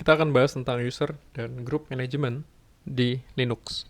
kita akan bahas tentang user dan group management di Linux.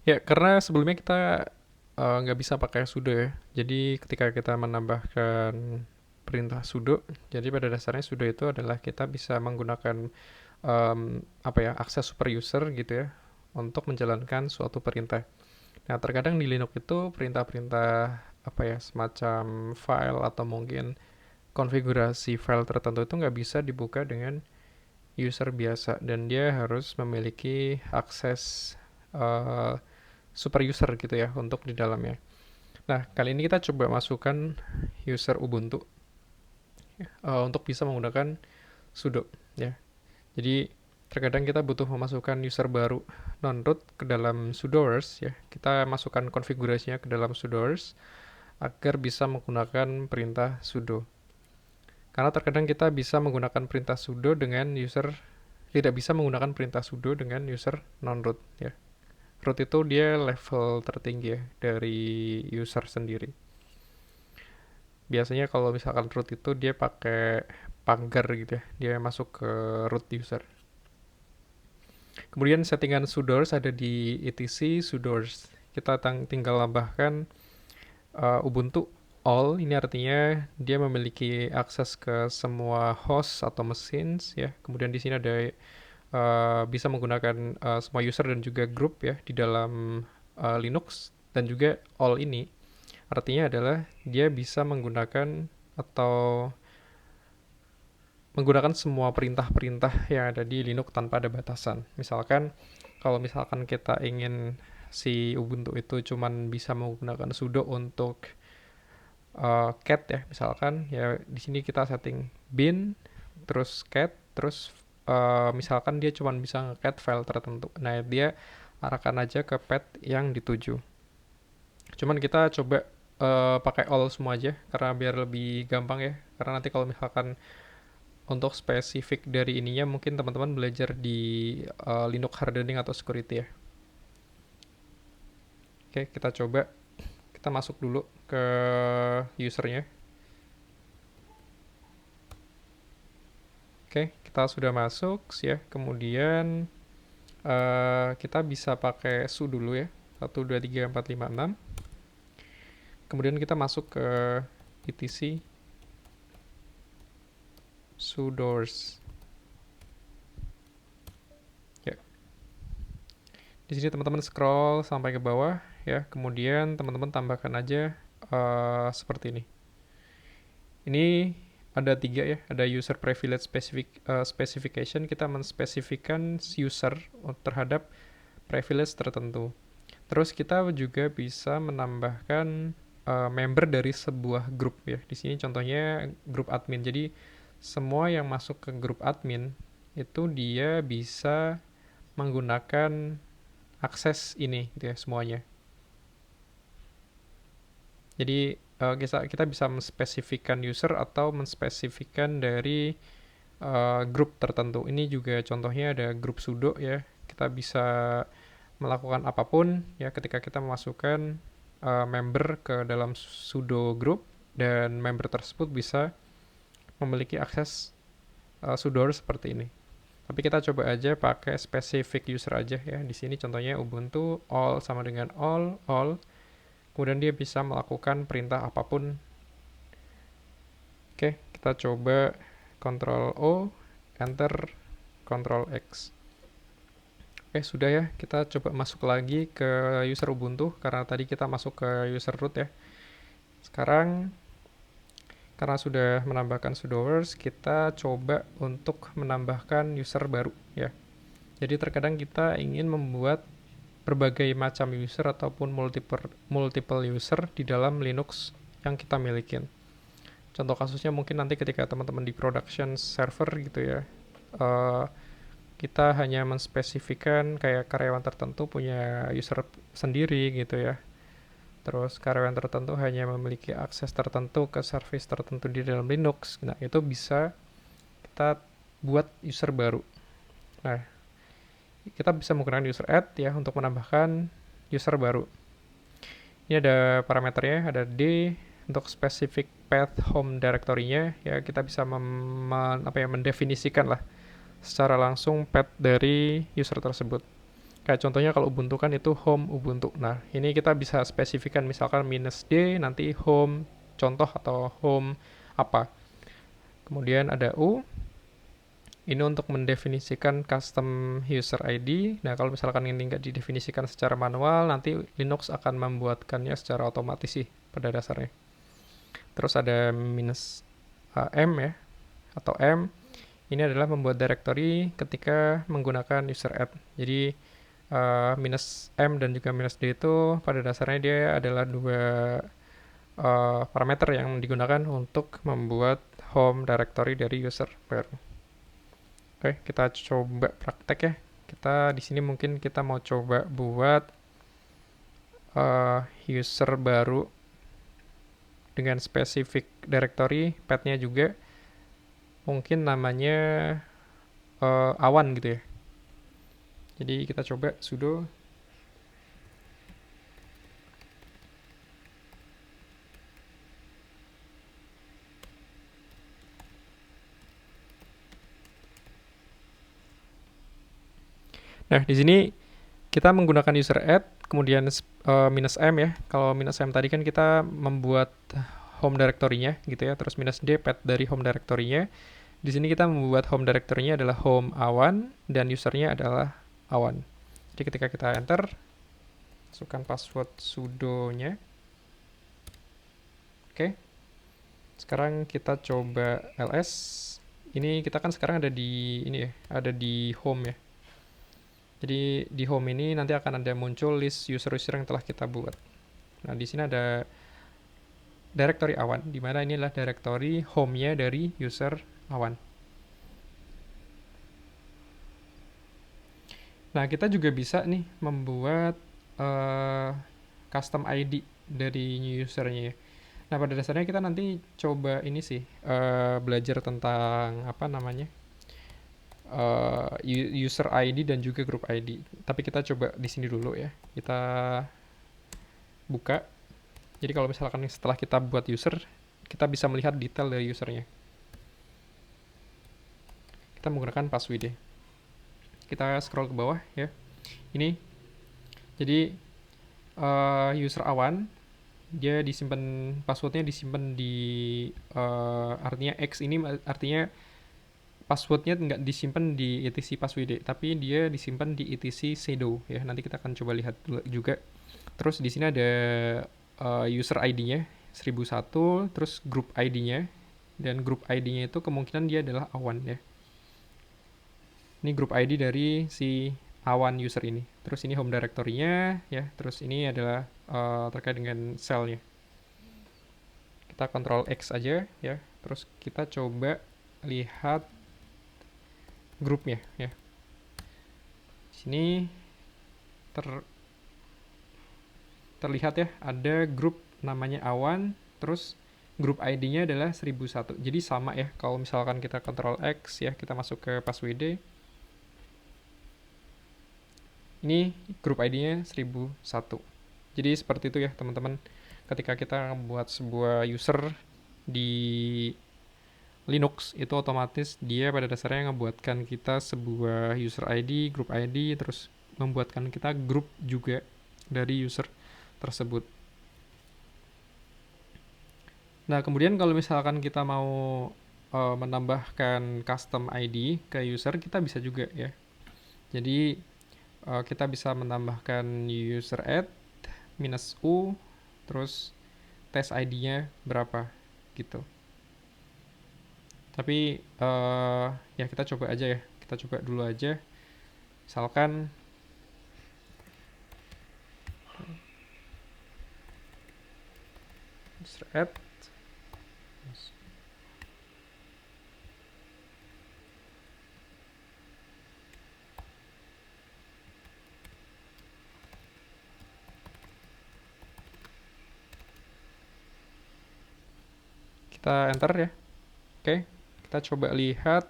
Ya, karena sebelumnya kita nggak bisa pakai sudo ya. Jadi ketika kita menambahkan perintah sudo, jadi pada dasarnya sudo itu adalah kita bisa menggunakan akses super user gitu ya untuk menjalankan suatu perintah. Nah, terkadang di Linux itu perintah-perintah semacam file atau mungkin konfigurasi file tertentu itu nggak bisa dibuka dengan user biasa dan dia harus memiliki akses uh, super user gitu ya untuk di dalamnya. Nah, kali ini kita coba masukkan user Ubuntu untuk bisa menggunakan sudo ya. Jadi terkadang kita butuh memasukkan user baru non-root ke dalam sudoers ya. Kita masukkan konfigurasinya ke dalam sudoers agar bisa menggunakan perintah sudo. Karena terkadang kita bisa menggunakan perintah sudo dengan user tidak bisa menggunakan perintah sudo dengan user non-root ya. Root itu dia level tertinggi ya dari user sendiri. Biasanya kalau misalkan root itu dia pakai pagar gitu ya, dia masuk ke root user. Kemudian settingan sudoers ada di etc sudoers. Kita tinggal tambahkan Ubuntu all, ini artinya dia memiliki akses ke semua host atau mesin ya. Kemudian di sini ada bisa menggunakan semua user dan juga group ya di dalam Linux, dan juga all ini artinya adalah dia bisa menggunakan atau menggunakan semua perintah-perintah yang ada di Linux tanpa ada batasan. Misalkan kalau misalkan kita ingin si Ubuntu itu cuman bisa menggunakan sudo untuk cat ya, misalkan ya di sini kita setting bin terus cat terus misalkan dia cuma bisa nge-cat file tertentu. Nah, dia arahkan aja ke path yang dituju. Cuman kita coba pakai all semua aja karena biar lebih gampang ya. Karena nanti kalau misalkan untuk spesifik dari ininya mungkin teman-teman belajar di Linux hardening atau security ya. Oke, kita coba. Kita masuk dulu ke usernya. Oke, kita sudah masuk ya. Kemudian kita bisa pakai su dulu ya. 1 2 3 4 5 6. Kemudian kita masuk ke etc sudoers. Ya. Di sini teman-teman scroll sampai ke bawah ya. Kemudian teman-teman tambahkan aja seperti ini. Ini ada 3 ya, ada user privilege specification, kita menspesifikan user terhadap privilege tertentu. Terus kita juga bisa menambahkan member dari sebuah grup ya. Di sini contohnya grup admin. Jadi semua yang masuk ke grup admin itu dia bisa menggunakan akses ini gitu ya semuanya. Jadi kita bisa menspesifikkan user atau menspesifikkan dari grup tertentu. Ini juga contohnya ada grup sudo ya. Kita bisa melakukan apapun ya ketika kita memasukkan member ke dalam sudo group, dan member tersebut bisa memiliki akses sudo seperti ini. Tapi kita coba aja pakai specific user aja ya. Di sini contohnya Ubuntu all sama dengan all. Kemudian dia bisa melakukan perintah apapun. Oke, kita coba Ctrl O, Enter, Ctrl X. Oke, sudah ya. Kita coba masuk lagi ke user Ubuntu, karena tadi kita masuk ke user root ya. Sekarang, karena sudah menambahkan sudoers, kita coba untuk menambahkan user baru ya. Jadi terkadang kita ingin membuat berbagai macam user ataupun multiple user di dalam Linux yang kita miliki. Contoh kasusnya mungkin nanti ketika teman-teman di production server gitu ya, kita hanya menspesifikan kayak karyawan tertentu punya user sendiri gitu ya. Terus karyawan tertentu hanya memiliki akses tertentu ke service tertentu di dalam Linux. Nah, itu bisa kita buat user baru. Nah, kita bisa menggunakan user add ya untuk menambahkan user baru. Ini ada parameternya, ada D untuk specific path home directory-nya, ya kita bisa mendefinisikan lah secara langsung path dari user tersebut. Kayak contohnya kalau Ubuntu kan itu home Ubuntu. Nah, ini kita bisa spesifikan misalkan -d nanti home contoh atau home apa. Kemudian ada U, ini untuk mendefinisikan custom user ID. Nah, kalau misalkan ini nggak didefinisikan secara manual, nanti Linux akan membuatkannya secara otomatis sih pada dasarnya. Terus ada -m ya, atau M. Ini adalah membuat directory ketika menggunakan user add. Jadi, -m dan juga -d itu pada dasarnya dia adalah dua parameter yang digunakan untuk membuat home directory dari user baru. Oke, kita coba praktek ya. Kita di sini mungkin kita mau coba buat user baru dengan spesifik directory, path-nya juga. Mungkin namanya awan gitu ya. Jadi kita coba sudo Nah, di sini kita menggunakan user add, kemudian -m ya. Kalau -m tadi kan kita membuat home directory-nya gitu ya, terus -d path dari home directory-nya. Di sini kita membuat home directory-nya adalah home awan dan user-nya adalah awan. Jadi ketika kita enter, masukkan password sudo-nya. Oke. Sekarang kita coba ls. Ini kita kan sekarang ada di ini ya, ada di home ya. Jadi di home ini nanti akan ada muncul list user-user yang telah kita buat. Nah, di sini ada directory awan, di mana ini adalah directory home-nya dari user awan. Nah, kita juga bisa nih membuat custom ID dari new user-nya ya. Nah, pada dasarnya kita nanti coba ini sih, belajar tentang apa namanya, user ID dan juga group ID. Tapi kita coba di sini dulu ya. Kita buka. Jadi kalau misalkan setelah kita buat user, kita bisa melihat detail dari usernya. Kita menggunakan passwd. Kita scroll ke bawah ya. Ini. Jadi user awan, dia disimpan, passwordnya disimpan di artinya X ini artinya passwordnya nggak disimpan di etc passwd, tapi dia disimpan di etc sudo ya. Nanti kita akan coba lihat juga. Terus di sini ada user ID-nya 1001, terus group ID-nya, dan group ID-nya itu kemungkinan dia adalah awan ya. Ini group ID dari si awan user ini. Terus ini home directory-nya ya. Terus ini adalah terkait dengan cell-nya. Kita Ctrl X aja ya. Terus kita coba lihat grupnya ya. Sini terlihat ya, ada grup namanya awan, terus grup ID-nya adalah 1001. Jadi sama ya, kalau misalkan kita Ctrl X ya, kita masuk ke passwd. Ini grup ID-nya 1001. Jadi seperti itu ya teman-teman. Ketika kita membuat sebuah user di Linux, itu otomatis dia pada dasarnya ngebuatkan kita sebuah user ID, group ID, terus membuatkan kita grup juga dari user tersebut. Nah, kemudian kalau misalkan kita mau menambahkan custom ID ke user, kita bisa juga ya. Jadi kita bisa menambahkan user add -u, terus test ID-nya berapa gitu. Tapi ya kita coba aja ya. Kita coba dulu aja. Misalkan user add kita enter ya. Oke, kita coba lihat.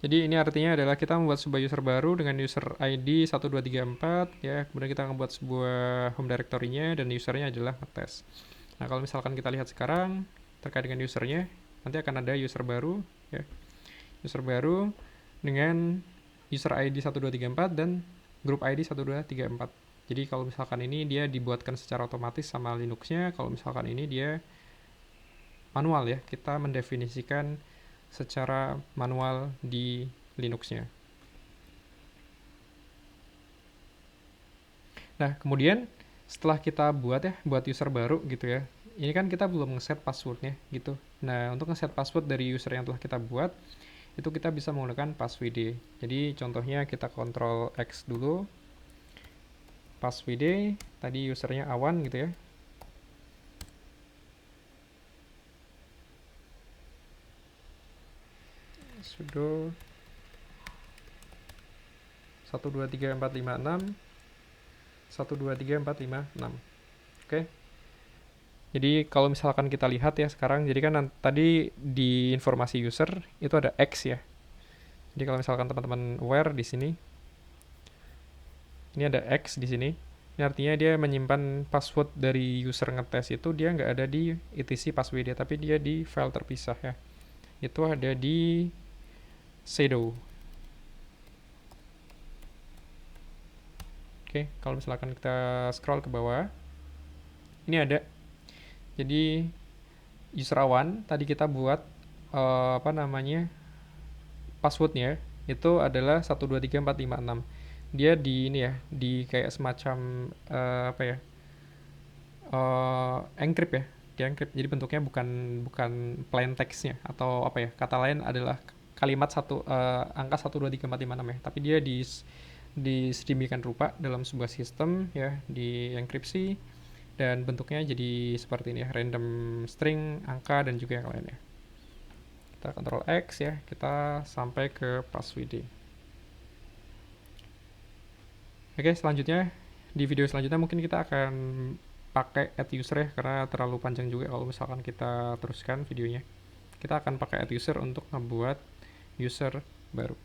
Jadi ini artinya adalah kita membuat sebuah user baru dengan user ID 1234 ya. Kemudian kita membuat sebuah home directory-nya dan usernya adalah ngetes. Nah, kalau misalkan kita lihat sekarang, terkait dengan usernya, nanti akan ada user baru ya. User baru dengan user ID 1234 dan group ID 1234. Jadi kalau misalkan ini dia dibuatkan secara otomatis sama Linuxnya, kalau misalkan ini dia manual ya, kita mendefinisikan secara manual di Linuxnya. Nah, kemudian setelah kita buat user baru gitu ya, ini kan kita belum ngeset passwordnya gitu. Nah, untuk ngeset password dari user yang telah kita buat, itu kita bisa menggunakan passwd. Jadi contohnya kita Ctrl X dulu, passwd, tadi usernya Awan gitu ya. Sudo 123456 123456. Oke. Jadi kalau misalkan kita lihat ya sekarang, jadi kan tadi di informasi user itu ada X ya. Jadi kalau misalkan teman-teman aware di sini, ini ada X di sini. Ini artinya dia menyimpan password dari user ngetes itu dia nggak ada di etc password dia, tapi dia di file terpisah ya. Itu ada di Shadow. Oke, kalau misalkan kita scroll ke bawah, ini ada. Jadi user Awan tadi kita buat passwordnya itu adalah 123456. Dia di ini ya, di kayak semacam encrypt ya, di encrypt. Jadi bentuknya bukan plain textnya atau apa ya, kata lain adalah kalimat angka 123456 ya, tapi dia sedemikian rupa dalam sebuah sistem ya, di enkripsi, dan bentuknya jadi seperti ini ya, random string, angka, dan juga yang lainnya. Kita Ctrl X ya, kita sampai ke passwd. Oke, selanjutnya di video selanjutnya mungkin kita akan pakai add user ya, karena terlalu panjang juga kalau misalkan kita teruskan videonya. Kita akan pakai add user untuk membuat user baru.